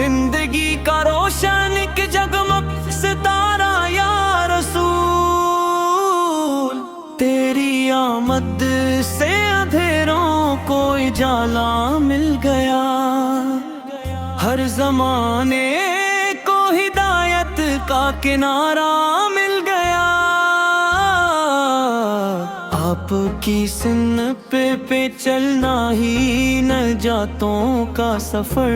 زندگی کا روشن ایک جگمگ ستارہ یا رسول، تیری آمد سے اندھیروں کو اجالا مل گیا، ہر زمانے کو ہدایت کا کنارہ مل گیا۔ آپ کی سنت پہ چلنا ہی نجاتوں کا سفر،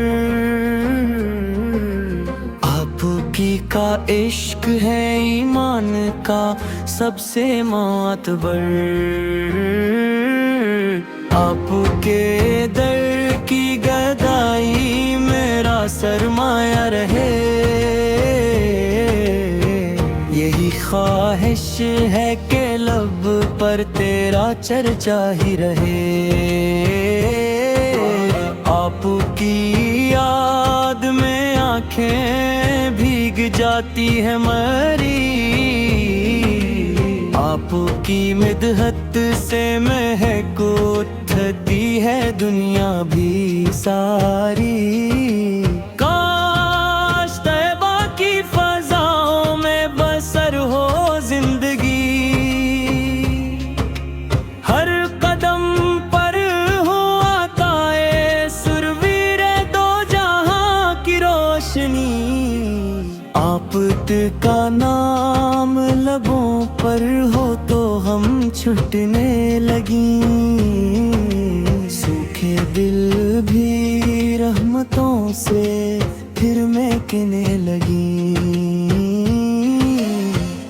آپ کی کا عشق ہے ایمان کا سب سے معتبر، آپ کے در کی گدائی میرا سرمایہ رہے، یہی خواہش ہے کہ لب پر تیرا چرچا ہی رہے، آپ کی یاد میں آنکھیں بھیگ جاتی ہیں میری، آپ کی مدحت سے مہک اٹھتی ہے دنیا بھی ساری۔ کاش طیبہ کی فضاؤں میں بسر ہو زندگی، ہر قدم پر ہو عطائے سرویر دو جہاں کی روشنی، آپ کا نام لبوں پر ہو تو ہم چھٹنے لگیں، سوکھے دل بھی رحمتوں سے پھر مہکنے لگیں،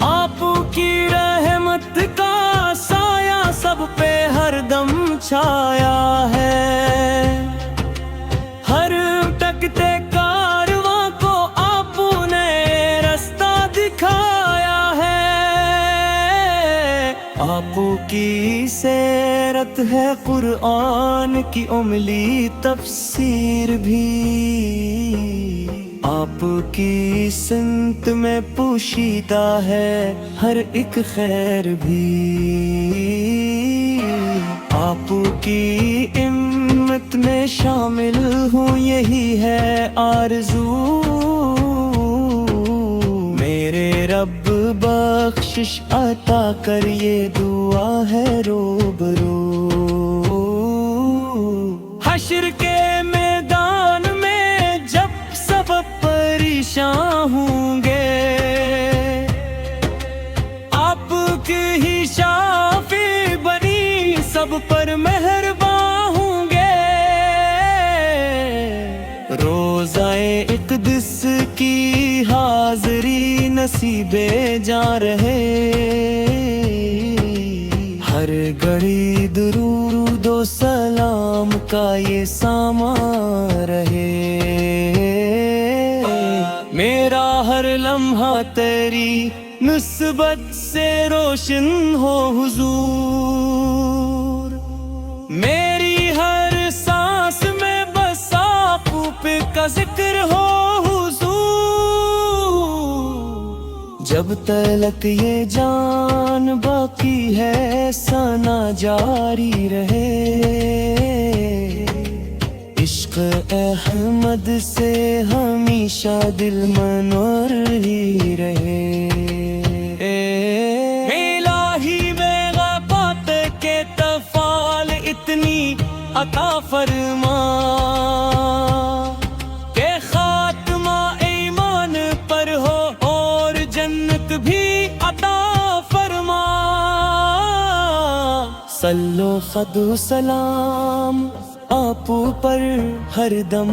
آپ کی رحمت کا سایہ سب پہ ہر دم چھایا ہے، ہر ٹکتے کارواں کو آپ نے رستہ دکھایا ہے، آپ کی سیرت ہے قرآن کی عملی تفسیر بھی، آپ کی سمت میں پوشیدہ ہے ہر ایک خیر بھی، آپ کی امت میں شامل ہوں یہی ہے آرزو، میرے رب بخشش عطا کر یہ دعا ہے روبرو، حشر کے میدان میں جب سب پریشان ہوں گے، آپ کی ہی شافی بنی سب پر مہربان ہوں گے، روزہ اقدس کی حاضری نصیب جاں رہے، ہر گھڑی درود و سلام کا یہ سامان رہے، میرا ہر لمحہ تیری نسبت سے روشن ہو حضور، میری ہر سانس میں بس آپ کا ذکر ہو حضور، جب تلک یہ جان باقی ہے ثنا جاری رہے، عشق احمد سے ہمیشہ دل منور ہی رہے، الہی میں غفات کے تفال اتنی عطا فرما کہ خاتمہ ایمان پر ہو اور جنت بھی عطا فرما، صلو خد و سلام آپ پر ہر دم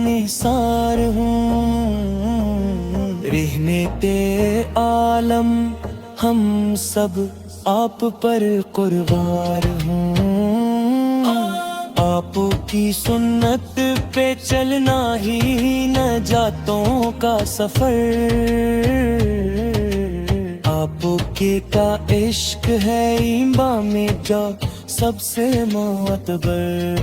نثار ہوں، رہنے تے عالم ہم سب آپ پر قربان ہوں، آپ کی سنت پہ چلنا ہی نجاتوں کا سفر، آپ کے کا عشق ہے ایمان میں جا سب سے معتبر۔